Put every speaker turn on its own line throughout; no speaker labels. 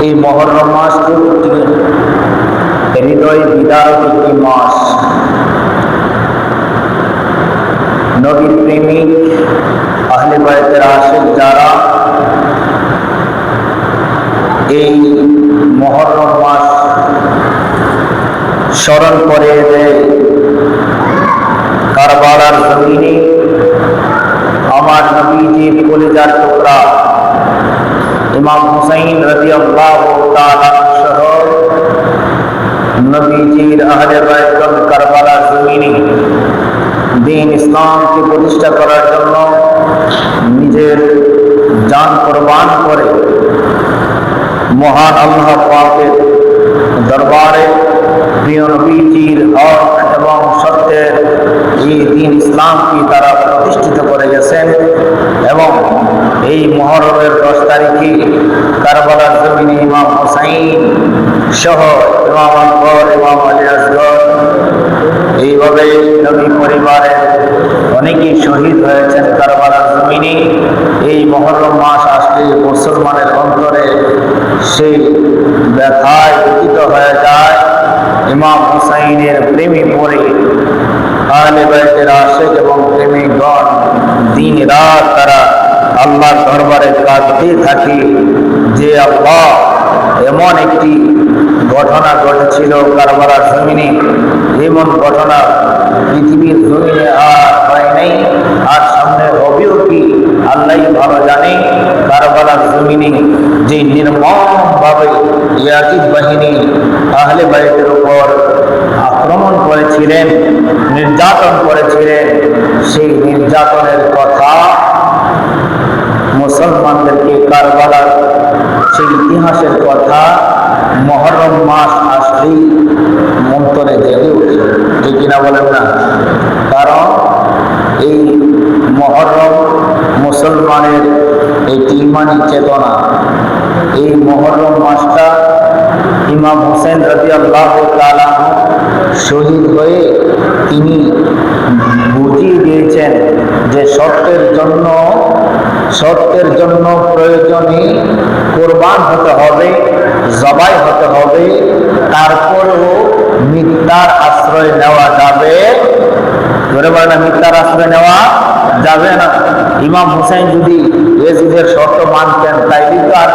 এই মহররম মাস হৃদয় বিদারক একটি মাস। নবীর প্রেমিক আহলে বায়তের আশিক যারা এই মহররম মাস স্মরণ করে দেয়, কারবালার জমিনে আমার নবীজির কলিজার টুকরা ইমাম হুসাইন রাদিয়াল্লাহু তাআলা সহ নবীজির আহলে বায়তগণ কারবালার জমিনে দ্বীন ইসলামকে প্রতিষ্ঠা করার জন্য নিজের জান কোরবান করে মহান আল্লাহ পাকের দরবারে প্রিয় নবীজির হক এবং সত্যের এই দ্বীন ইসলামকে তারা প্রতিষ্ঠিত করে গেছেন। এবং এই মুহররমের 10 তারিখে কারবালার জমিনে ইমাম হুসাইন সহ ইমাম আকবর, ইমাম আলী আসগর, এইভাবে নবী পরিবারের অনেকেই শহীদ হয়েছেন কারবালার জমিনে। এই মুহররম মাস আসলে মুসলমানের অন্তরে সেই ব্যথায় পতিত হয়ে যায়। ইমাম হুসাইনের প্রেমে পড়ে আহলে বায়তের আশিক এবং প্রেমিকগণ দিন রাত তারা আল্লাহর দরবারে কাঁদতে থাকে যে আল্লাহ, এমন একটি ঘটনা ঘটেছিল কারবালার জমিনে, এমন ঘটনা পৃথিবীর জমিনে আর হয় নাই, আর সামনে হবেও কি আল্লাহই ভালো জানে। কারবালার জমিনে যে নির্মমভাবে ইয়াজিদ বাহিনী আহলে বায়তের উপর আক্রমণ করেছিলেন, নির্যাতন করেছিলেন, সেই নির্যাতনের কথা মুসলমানদেরকে কারবালার সেই ইতিহাসের কথা মুহররম মাস আসলেই মন্তরে জেগে ওঠে, ঠিক কিনা বলেন না? কারণ এই মুহররম মুসলমানের একটি ঈমানি চেতনা। এই মুহররম মাসটা ইমাম হুসাইন রাদিয়াল্লাহু তাআলা শহীদ হয়ে তিনি বুঝিয়ে দিয়েছেন যে সত্যের জন্য প্রয়োজনে কোরবান হতে হবে, জবাই হতে হবে, তারপরেও মিথ্যার আশ্রয় নেওয়া যাবে। ধরে বলে না, মিথ্যার আশ্রয় নেওয়া যাবে না। ইমাম হুসাইন যদি ইয়াজিদের শর্ত মানতেন তাইলে তো আর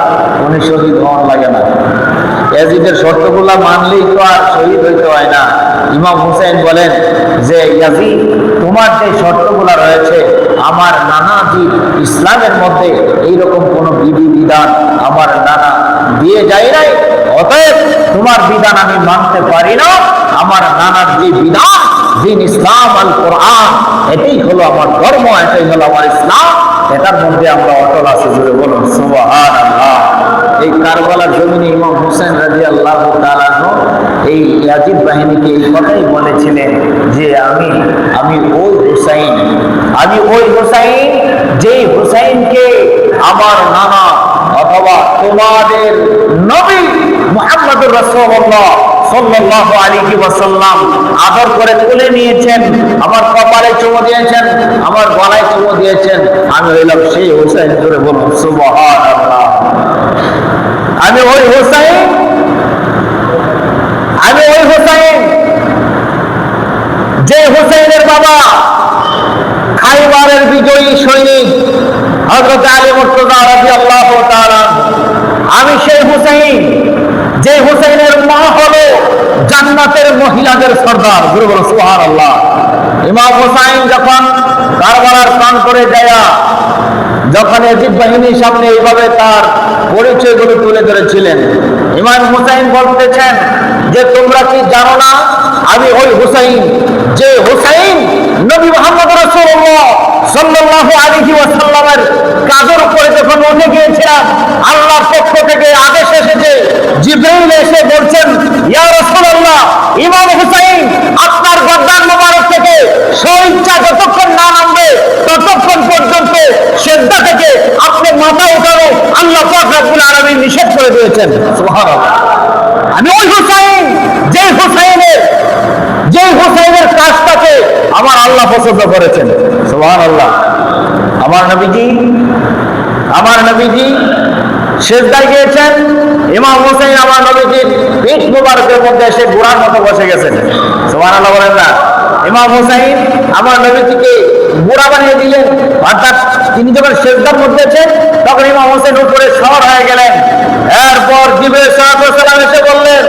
উনি শহীদ হওয়ার লাগে না। ইয়াজিদের শর্তগুলা মানলেই তো আর শহীদ হইতে হয় না। ইমাম হুসাইন বলেন যে ইয়াজিদ, তোমার যে শর্তগুলা রয়েছে, আমার নানাজি ইসলামের মধ্যে এইরকম কোনো বিধিবিধান আমার নানা দিয়ে যায় নাই, অতএব তোমার বিধান আমি মানতে পারি না। আমার নানার যে বিধান, দ্বীন ইসলাম আল কোরআন, এটাই হলো আমার ধর্ম, এটাই হলো আমার ইসলাম, এটার মধ্যে আমরা অটল আছি। জুড়ে বলুন সুবহানাল্লাহ। এই কারবালার জমিনে ইমাম হুসাইন রাদিয়াল্লাহু তাআলা এই ইয়াজিদ বাহিনীকে এই কথাই বলেছিলেন যে আমি ওই হুসাইন যেই হুসাইনকে আমার নানা অথবা তোমাদের নবী মুহাম্মদুর রাসূলুল্লাহ সাল্লাল্লাহু আলাইহি ওয়াসাল্লাম আদর করে তুলে নিয়েছেন, আমার কপালে চুমু দিয়েছেন, আমার গলায় চুমু দিয়েছেন। আমি হইলাম সেই হুসাইন। জোরে বলুন সুবহানাল্লাহ। আমি ওই হুসাইন যে হুসাইনের বাবা খাইবারের বিজয়ী সৈনিক হযরত আলী মুর্তজা রাদিয়াল্লাহু তাআলা। আমি সেই হুসাইন যে হুসাইনের মা হলো জান্নাতের মহিলাদের সর্দার। জোরে বলুন সুবহানাল্লাহ। ইমাম হুসাইন যখন কারবালার প্রান্তরে যায়, যখন ইয়াজিদ বাহিনীর সামনে এইভাবে তার পরিচয়গুলো তুলে ধরেছিলেন, ইমাম হুসাইন বলতেছেন যে তোমরা কি জানো না আমি ওই হুসাইন যে হুসাইন নবী মুহাম্মদ রাসূলুল্লাহ সাল্লাল্লাহু আলাইহি ওয়াসাল্লামের কাঁধের উপরে যখন উঠে গিয়েছিলাম, আল্লাহর পক্ষ থেকে আদেশ এসেছে, জিবরাইল এসে বলছেন, ইয়া রাসূলুল্লাহ, ইমাম হুসাইন আপনার গর্দান মোবারক থেকে স্বইচ্ছা যতক্ষণ না নামবে ততক্ষণ পর্যন্ত সিজদা থেকে আপনি মাথা উঠানো আল্লাহ পাক রব্বুল আলামিন নিষেধ করে দিয়েছেন। সুবহানাল্লাহ। আমি ওই হুসাইন যে হুসাইনের কাজটাকে আমার আল্লাহ পছন্দ করেছেন। সুবহানাল্লাহ। আমার নবীজি সিজদায় গিয়েছেন, ইমাম হোসেন আমার নবীজির পিঠ মুবারকের মধ্যে এসে ঘোড়ার মতো বসে গেছেন। সুবহানাল্লাহ বলেন না? ইমাম হোসেন আমার নবীজিকে ঘোড়া বানিয়ে দিলেন, অর্থাৎ তিনি যখন সেজদার মধ্যে আছেন তখন ইমাম হোসেন উপরে সওয়ার হয়ে গেলেন। এরপর জিবরাইল সাল্লাল্লাহু আলাইহি এসে বললেন,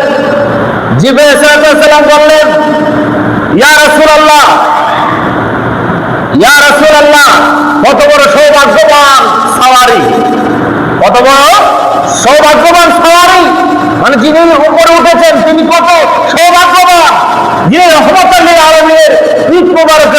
জিবরাইল সাল্লাল্লাহু বললেন, ইয়া রাসূলুল্লাহ, ইয়া রাসূলুল্লাহ, কত বড় সৌভাগ্যবান সাওয়ারি, কত বড় সৌভাগ্যবান সাওয়ারি, মানে যিনি উপরে উঠেছেন তিনি কত সৌভাগ্যবান, যিনি রহমতুল লিল আলামিনের পিঠ মুবারক।